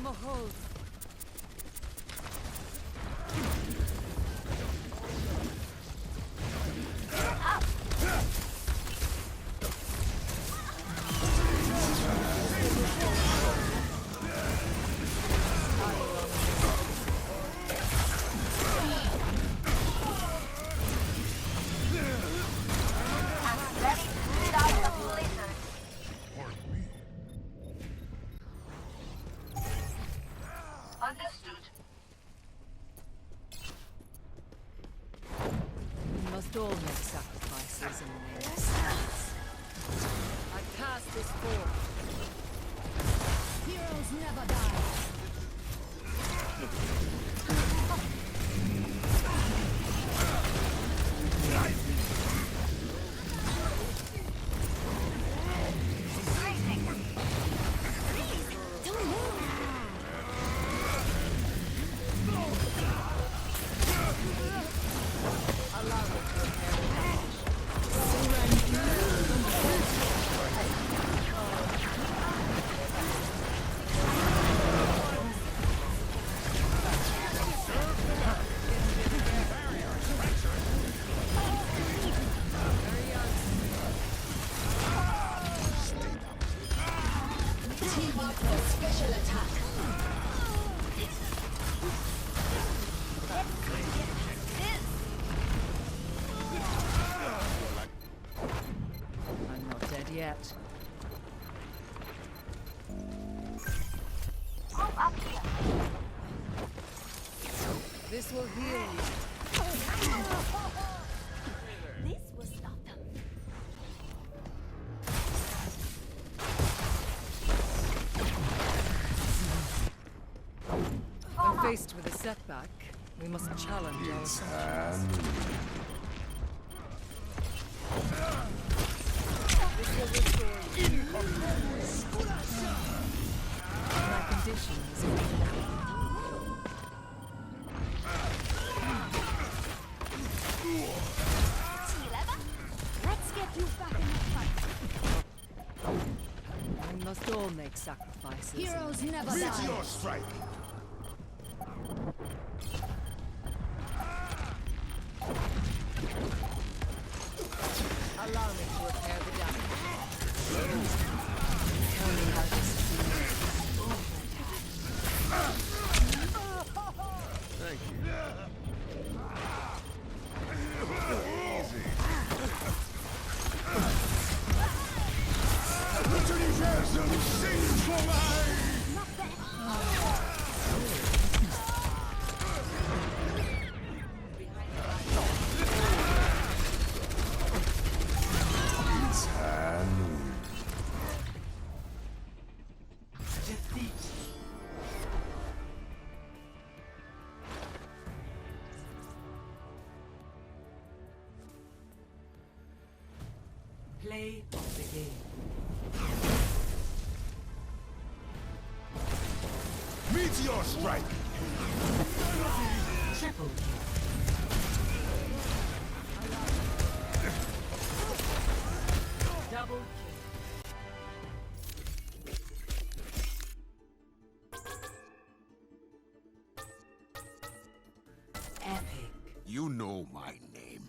them a hold. Must all make sacrifices in the name of science. I cast this forth. Heroes never die. Yet. This will heal you. This will stop them. When faced with a setback, we must challenge our assumptions. This will restore you. My condition is Let's get you back in the fight. we must all make sacrifices. Heroes never die. Meteor strike! Allow me to repair the damage. Tell me how to succeed. Thank you. Enthusiasm sings for life! It's Hanu. Defeat. Play of the game. Meteor strike! Triple kill. Double kill. Epic. You know my name.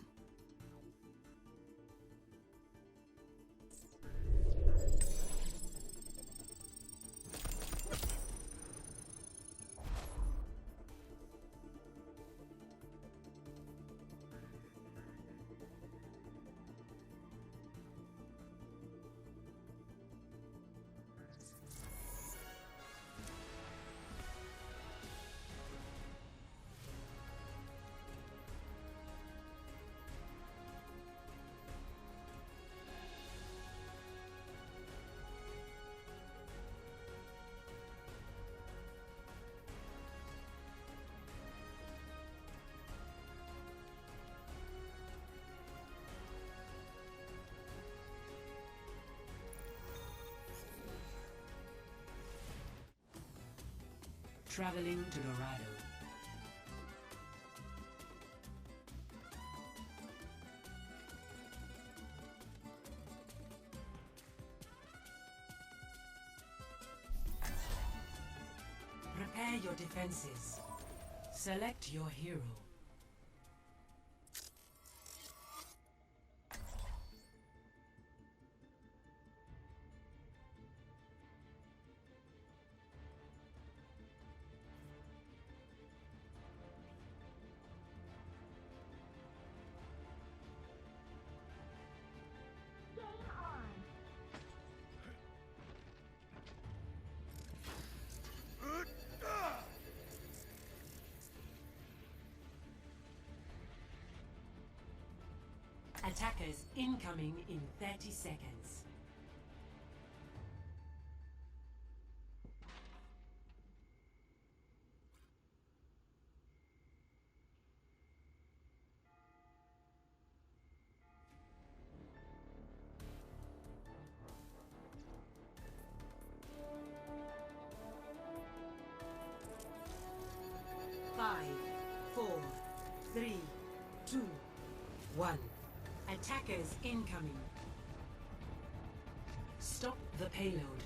Traveling to Dorado. Prepare your defenses. Select your hero. Attackers incoming in 30 seconds. Five, four, three, two, one. Attackers incoming. Stop the payload.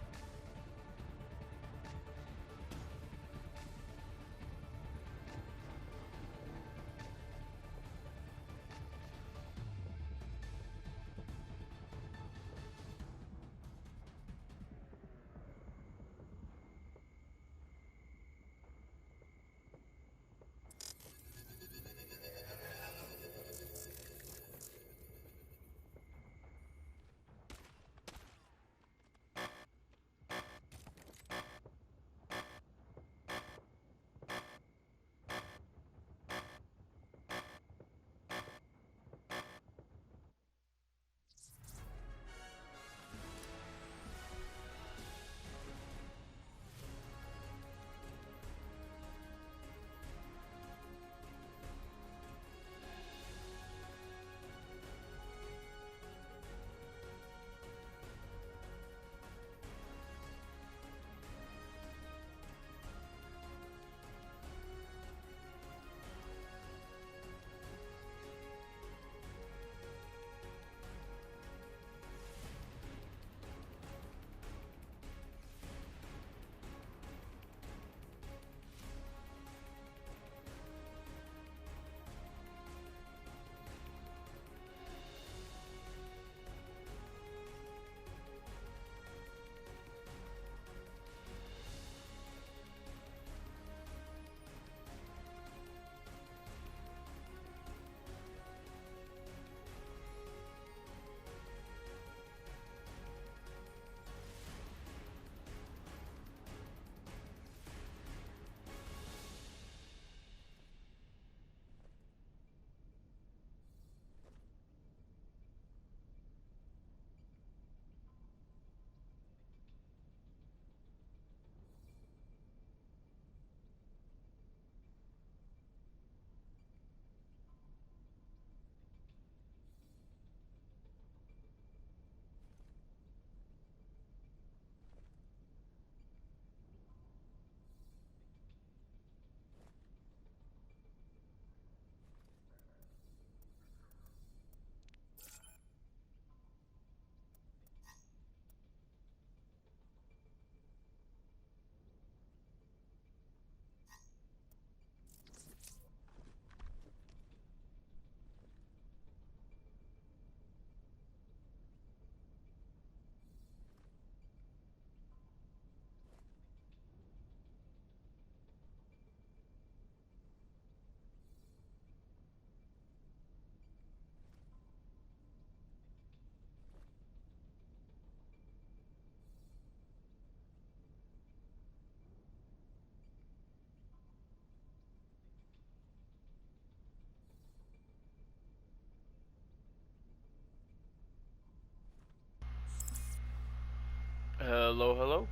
Hello, hello.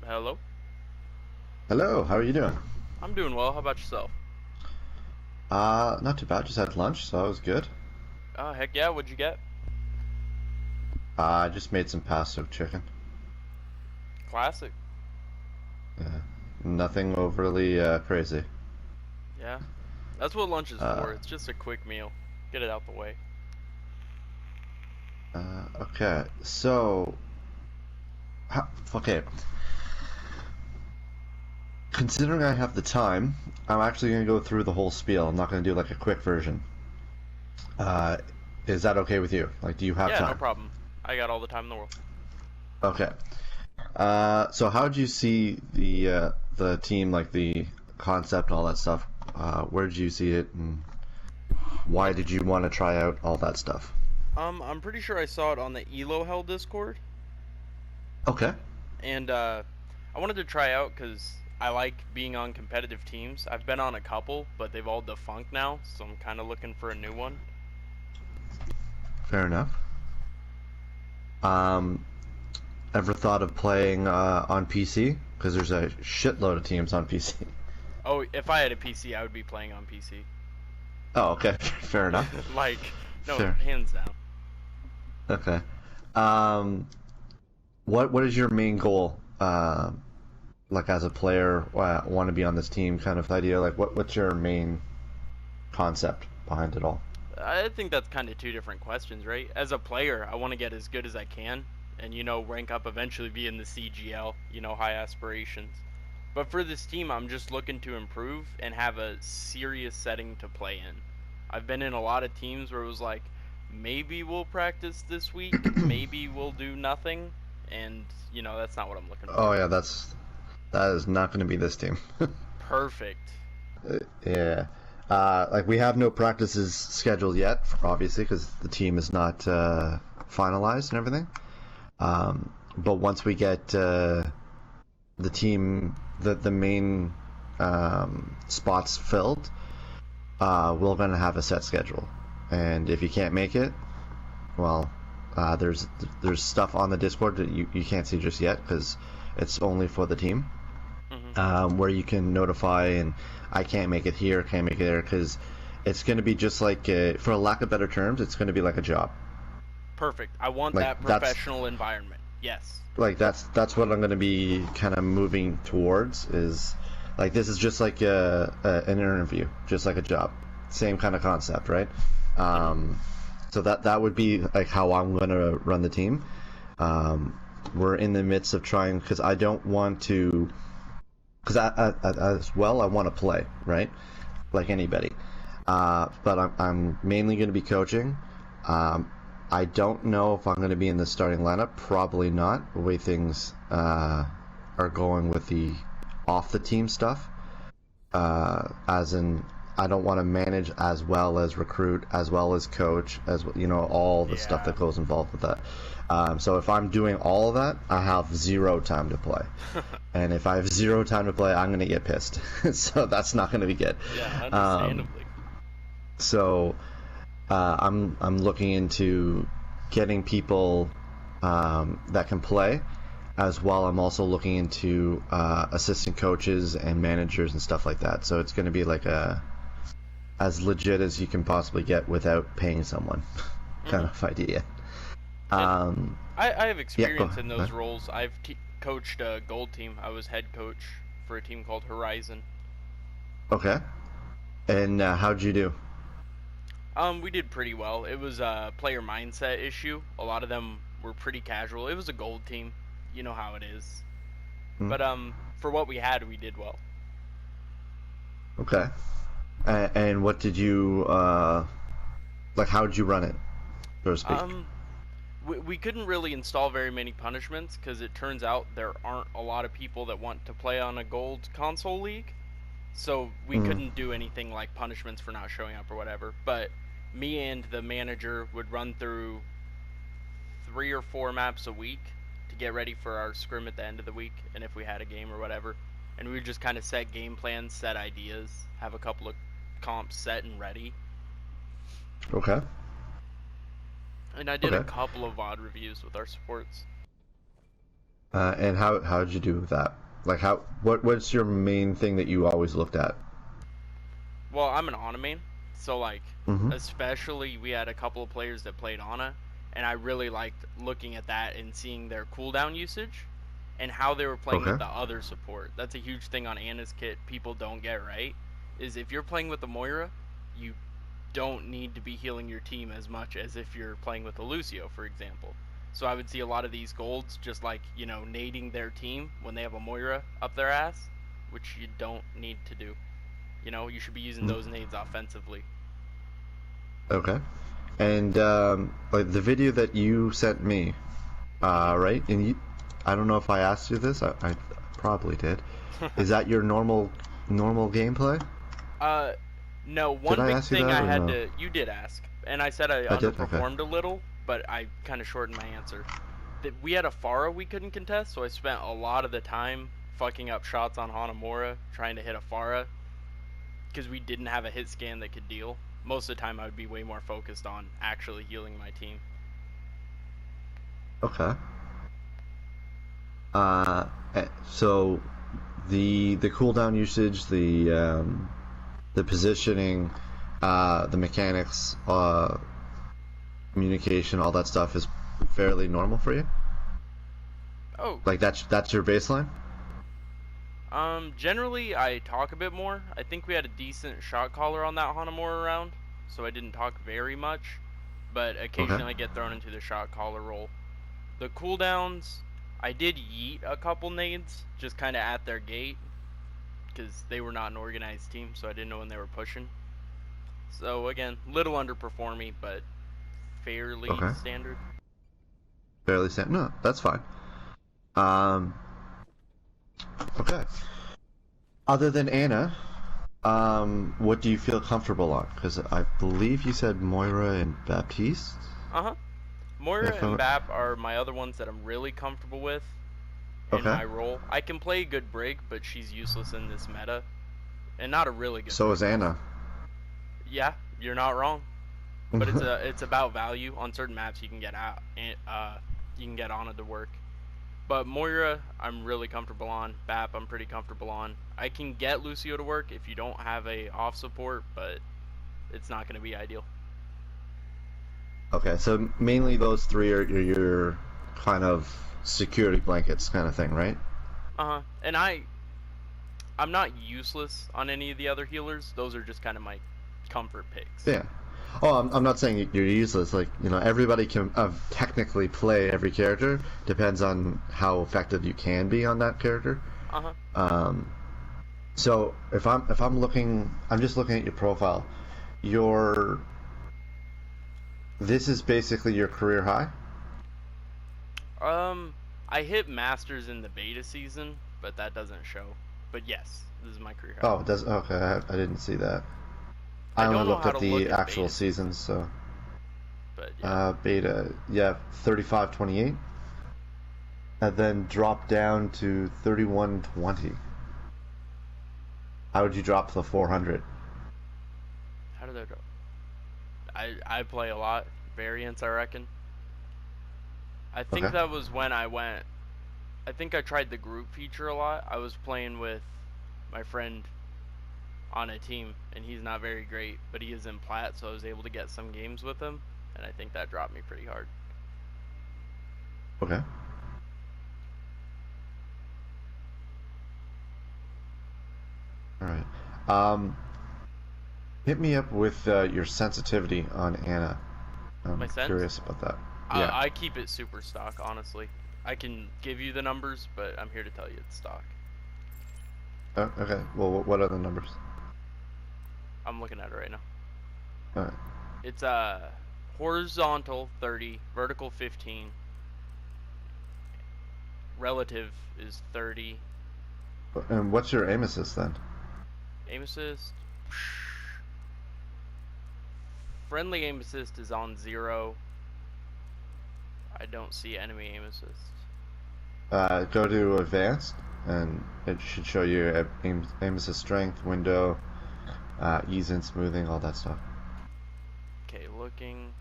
Hello. Hello, how are you doing? I'm doing well. How about yourself? Not too bad. Just had lunch, so that was good. Oh, heck yeah. What'd you get? I just made some pasta chicken. Classic. Yeah, nothing overly crazy. Yeah. That's what lunch is Uh, for. It's just a quick meal. Get it out the way. okay, so, okay, considering I have the time, I'm actually going to go through the whole spiel. I'm not going to do like a quick version. Is that okay with you? Like, do you have Yeah, time? no problem. I got all the time in the world. Okay. So how did you see the team, like the concept, all that stuff? Where did you see it, and why did you want to try out all that stuff? I'm pretty sure I saw it on the Elo Hell Discord, Okay. and I wanted to try out because I like being on competitive teams. I've been on a couple, but they've all defunct now, so I'm kind of looking for a new one. Fair enough. Ever thought of playing on PC? Because there's a shitload of teams on PC. Oh, if I had a PC, I would be playing on PC. Oh, okay. Fair enough. Like, no, Fair. hands down. Okay. What is your main goal? Like as a player, want to be on this team kind of idea? Like what's your main concept behind it all? I think that's kind of two different questions, right? As a player, I want to get as good as I can and, rank up, eventually be in the CGL, high aspirations. But for this team, I'm just looking to improve and have a serious setting to play in. I've been in a lot of teams where it was like, maybe we'll practice this week, maybe we'll do nothing, and, that's not what I'm looking for. Oh yeah, that is not going to be this team. Perfect. Yeah. Like we have no practices scheduled yet, obviously, because the team is not finalized and everything. But once we get the team, the main spots filled, we're going to have a set schedule. And if you can't make it, well, there's stuff on the Discord that you can't see just yet because it's only for the team. Where you can notify, and I can't make it here, can't make it there, because it's going to be just like, for a lack of better terms, it's going to be like a job. Perfect. I want Like, that professional environment. Yes. Like that's what I'm going to be kind of moving towards. Is like this is just like an interview, just like a job, same kind of concept, right? So that would be like how I'm going to run the team. We're in the midst of trying, because I don't want to. Because as well, I want to play, right? Like anybody. But I'm mainly going to be coaching. I don't know if I'm going to be in the starting lineup. Probably not, the way things are going with the off-the-team stuff. As in, I don't want to manage as well as recruit, as well as coach, as all the stuff that goes involved with that. So if I'm doing all of that, I have zero time to play. And if I have zero time to play, I'm going to get pissed. So that's not going to be good. Yeah, understandably. So I'm looking into getting people that can play, as well. I'm also looking into assistant coaches and managers and stuff like that. So it's going to be like as legit as you can possibly get without paying someone kind of idea. I have experience in those ahead. roles. I've coached a gold team. I was head coach for a team called Horizon. Okay. And how'd you do? We did pretty well. It was a player mindset issue. A lot of them were pretty casual. It was a gold team. You know how it is. But for what we had, we did well. Okay. And what did you like? How did you run it, so to speak? We couldn't really install very many punishments because it turns out there aren't a lot of people that want to play on a gold console league. So we couldn't do anything like punishments for not showing up or whatever. But me and the manager would run through 3 or 4 maps a week to get ready for our scrim at the end of the week, and if we had a game or whatever. And we would just kind of set game plans, set ideas, have a couple of comps set and ready. Okay. And I did a Okay. couple of VOD reviews with our supports. And how did you do with that? Like what's your main thing that you always looked at? Well, I'm an Ana main, so like, Mhm. especially we had a couple of players that played Ana, and I really liked looking at that and seeing their cooldown usage and how they were playing with Okay. the other support. That's a huge thing on Ana's kit people don't get right, is if you're playing with a Moira, you don't need to be healing your team as much as if you're playing with a Lucio, for example. So I would see a lot of these golds just like, nading their team when they have a Moira up their ass. which you don't need to do. You know, you should be using those nades offensively. Okay. And like the video that you sent me, right? And I don't know if I asked you this. I probably did. Is that your normal gameplay? No. One I big ask you thing that, I or had no? to. You did ask, and I said I did? Okay. underperformed a little, but I kind of shortened my answer. That we had a Pharah we couldn't contest, so I spent a lot of the time fucking up shots on Hanamura, trying to hit a Pharah, because we didn't have a hit scan that could deal. Most of the time, I would be way more focused on actually healing my team. Okay. So the cooldown usage, the positioning, the mechanics, communication, all that stuff is fairly normal for you. Oh, Like that's your baseline. generally I talk a bit more. I think we had a decent shot caller on that Hanamura round, so I didn't talk very much, but occasionally I get thrown into the shot caller role. The cooldowns, I did yeet a couple nades, just kind of at their gate, because they were not an organized team, so I didn't know when they were pushing. So again, little underperforming, but fairly Okay. standard. Fairly standard. No, that's fine. Okay. Other than Anna, what do you feel comfortable on? Because I believe you said Moira and Baptiste. Moira If I'm- and Bap are my other ones that I'm really comfortable with in Okay. my role. I can play a good Brig, but she's useless in this meta. And not a really good So Brig. is Anna. Yeah, you're not wrong. But it's about value. On certain maps you can get out you can get Ana to work. But Moira I'm really comfortable on. Bap I'm pretty comfortable on. I can get Lucio to work if you don't have a off support, but it's not gonna be ideal. Okay, so mainly those three are your kind of security blankets kind of thing, right? And I'm not useless on any of the other healers. Those are just kind of my comfort picks. Yeah. Oh, I'm not saying you're useless. Like, you know, everybody can technically play every character. Depends on how effective you can be on that character. So if I'm looking, I'm just looking at your profile. This is basically your career high. I hit Masters in the beta season, but that doesn't show. But yes, this is my career. Oh, it does. Okay, I didn't see that. I I only don't know looked how at to the look at actual beta seasons, so. But yeah. Beta, yeah, 35.28, and then drop down to 31.20. How would you drop to the 400? How did that go? I play a lot. Variants, I reckon. I think Okay. that was when I went. I think I tried the group feature a lot. I was playing with my friend on a team, and he's not very great, but he is in plat, so I was able to get some games with him, and I think that dropped me pretty hard. Okay. All right. Hit me up with your sensitivity on Anna. I'm My sense? curious about that. Yeah. I keep it super stock, honestly. I can give you the numbers, but I'm here to tell you it's stock. Oh, okay. Well, what are the numbers? I'm looking at it right now. All right. It's horizontal 30, vertical 15. Relative is 30. And what's your aim assist then? Aim assist. Friendly aim assist is on 0. I don't see enemy aim assist. Go to advanced, and it should show you aim assist strength, window, ease and smoothing, all that stuff. Okay, looking.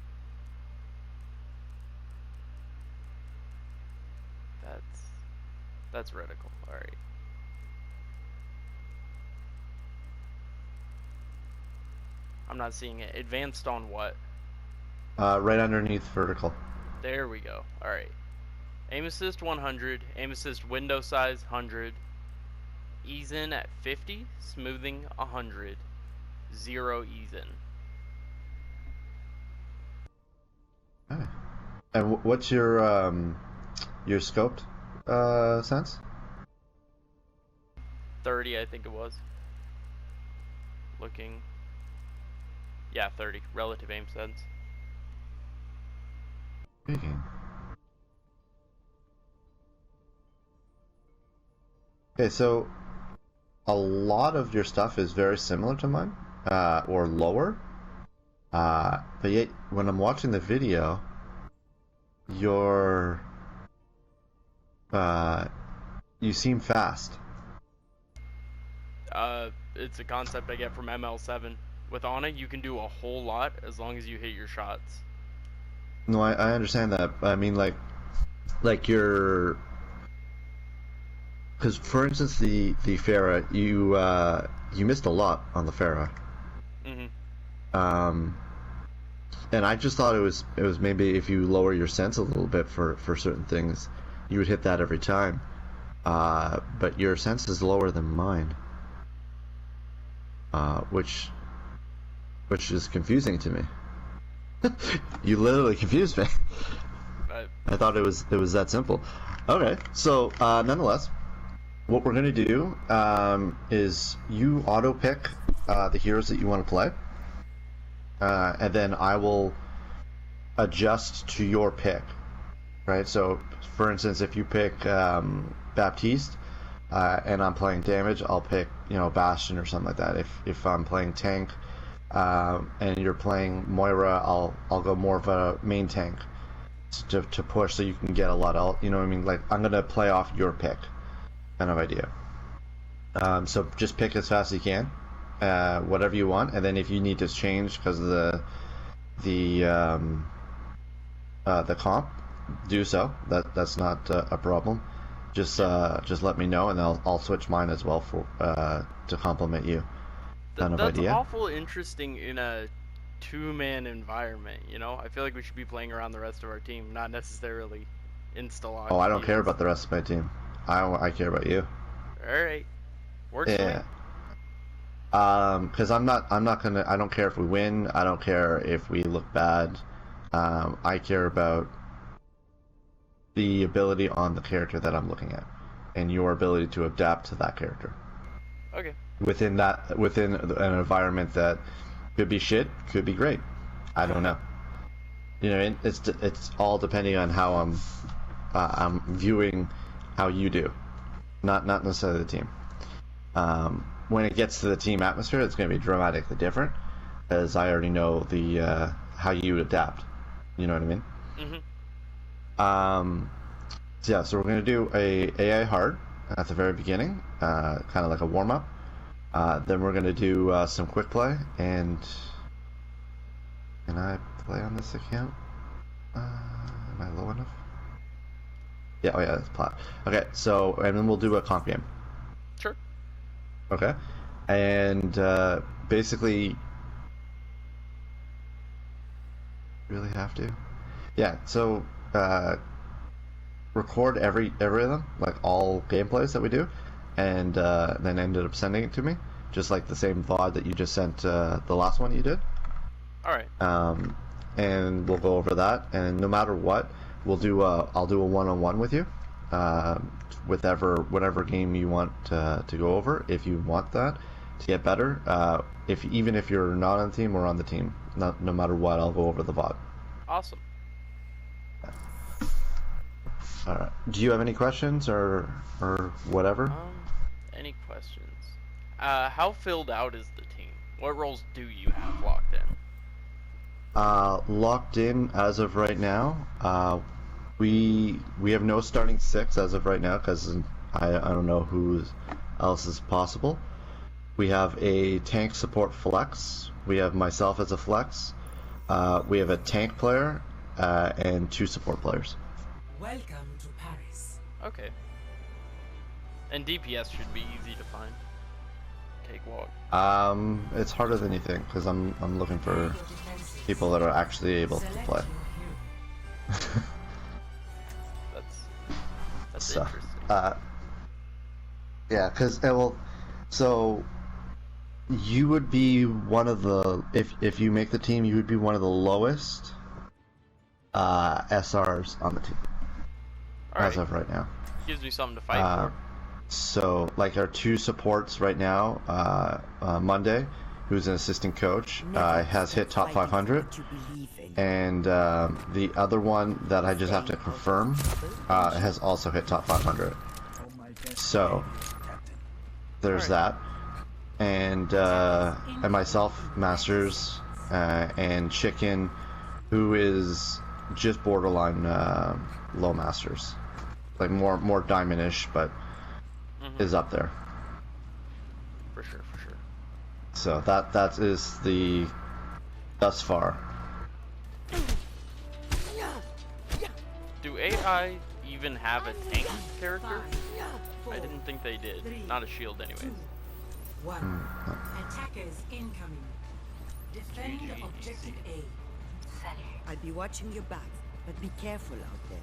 That's reticle. All right. I'm not seeing it. Advanced on what? Right underneath vertical. There we go. All right. Aim assist 100. Aim assist window size 100. Ease in at 50. Smoothing 100. 0 ease in. Okay. And what's your scoped sense? 30, I think it was. Looking. Yeah, 30. Relative aim sense. Okay, so a lot of your stuff is very similar to mine, or lower. But yet, when I'm watching the video, you're, you seem fast. It's a concept I get from ML7. With Ana, you can do a whole lot as long as you hit your shots. No, I understand that. I mean, like you're, because for instance, the Pharah, you missed a lot on the Pharah. And I just thought it was maybe if you lower your sense a little bit for certain things, you would hit that every time. But your sense is lower than mine, which is confusing to me. You literally confused me. I thought it was that simple. Okay, so nonetheless, what we're gonna do is you auto pick the heroes that you want to play, and then I will adjust to your pick. Right. So, for instance, if you pick Baptiste and I'm playing damage, I'll pick Bastion or something like that. If I'm playing tank and you're playing Moira, I'll go more of a main tank to push so you can get a lot of, you know what I mean? Like, I'm gonna play off your pick kind of idea. So just pick as fast as you can, whatever you want, and then if you need to change because of the comp, do so. That's not a problem. Just let me know and I'll switch mine as well for to complement you. Kind of That's idea. awful interesting in a two-man environment, you know? I feel like we should be playing around the rest of our team, not necessarily insta-lock. Oh, I don't care about the rest of my team. I care about you. Alright. Works for me. Yeah. Because I don't care if we win. I don't care if we look bad. I care about the ability on the character that I'm looking at, and your ability to adapt to that character. Okay. Within an environment that could be shit, could be great. I don't know. You know, it's all depending on how I'm viewing how you do, not necessarily the team. When it gets to the team atmosphere, it's going to be dramatically different, as I already know the how you adapt. You know what I mean? Mm-hmm. So yeah, so we're going to do a AI hard at the very beginning, kind of like a warm up. Then we're going to do some quick play, and can I play on this account? Am I low enough? Yeah, oh yeah, that's plat. Okay, so, and then we'll do a comp game. Sure. Okay, and basically, really have to? Yeah, so record every of them, like all gameplays that we do, and then ended up sending it to me, just like the same VOD that you just sent the last one you did. Alright. And we'll go over that, and no matter what, we'll do I'll do a one-on-one with you, whatever game you want to go over, if you want that to get better. Even if you're not on the team or on the team, no matter what, I'll go over the VOD. Awesome. All right. Do you have any questions or whatever? Any questions? How filled out is the team? What roles do you have locked in? Locked in as of right now. We have no starting six as of right now because I don't know who else is possible. We have a tank support flex. We have myself as a flex. We have a tank player and 2 support players. Welcome to Paris. Okay. And DPS should be easy to find. Take walk. It's harder than you think because I'm looking for people that are actually able to play. That's So, interesting. yeah, because so you would be one of the if you make the team, you would be one of the lowest SRs on the team as of right now. Gives me something to fight for. So, like our two supports right now, Monday, who's an assistant coach, has hit top 500, and the other one that I just have to confirm has also hit top 500. So, there's that, and myself, Masters, and Chicken, who is just borderline low Masters, like more diamond-ish, but is up there. For sure. So that is the thus far. Do AI even have a tank character? I didn't think they did. Not a shield, anyways. 1. Attackers incoming. Defend objective A. I'll be watching your back, but be careful out there.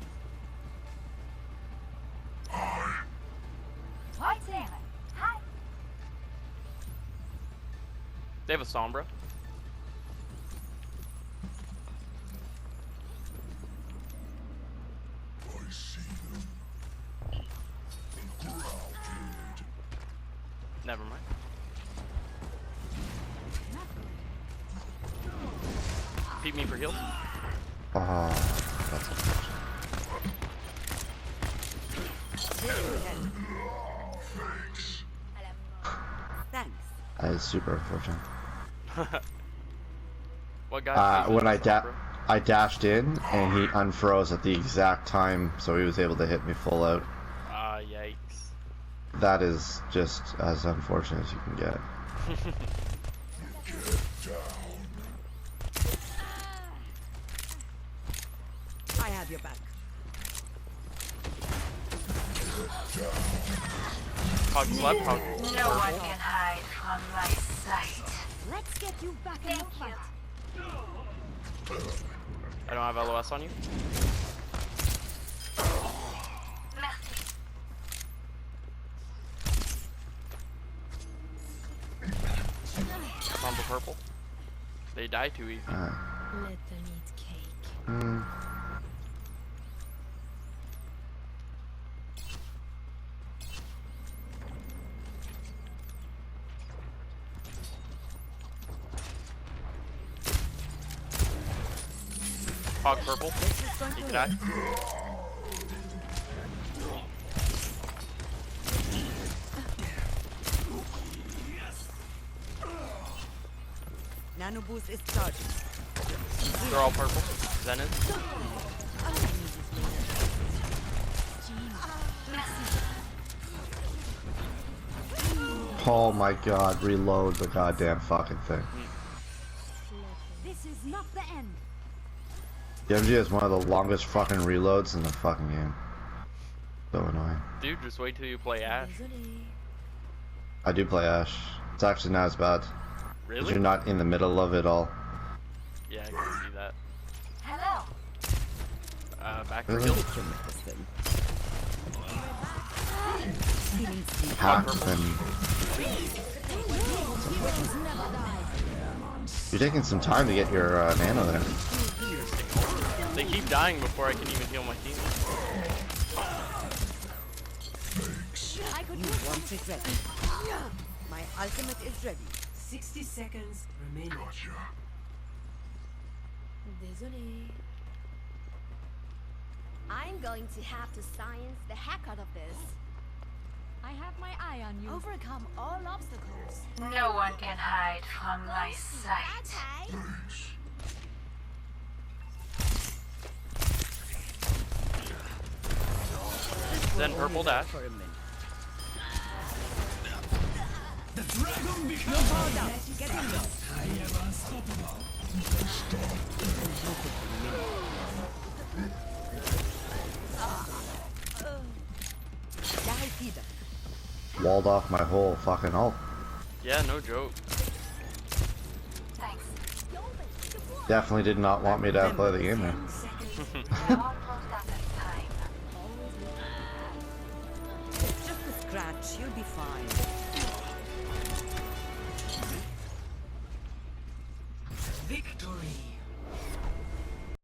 They have a Sombra. Never mind. Beat me for heals. That's Thanks. that is super unfortunate. What got you When using the Sombra? I dashed in and he unfroze at the exact time, so he was able to hit me full out. Yikes. That is just as unfortunate as you can get. I have your back. Hog slept, hog No one purple. can hide from my sight. Let's get you back in the fight. I don't have LOS on you. Merci. Sombra purple. They die too easy. Let them eat cake. Hog purple. He can die. Nano boost is charging. They're all purple. Zenith. Oh my god, reload the goddamn fucking thing. This is not the end. The MG has one of the longest fucking reloads in the fucking game. So annoying. Dude, just wait till you play Ash. I do play Ash. It's actually not as bad. 'Cause Really? you're not in the middle of it all. Yeah, I can see that. Hello. Back for Really? heal. Take your medicine. Half and Witches never die. you're taking some time to get your nano there. They keep dying before I can even heal my team. I could You use want it ready. My ultimate is ready. 60 seconds remaining. Désolé. I'm going to have to science the heck out of this. I have my eye on you. Overcome all obstacles. No one can hide from my sight. Okay. Then purple dash. For a minute. Die, Peter. Walled off my whole fucking ult. Yeah, no joke. Thanks. Definitely did not want me to play the game there. Almost out of time. Just a scratch, you'll be fine.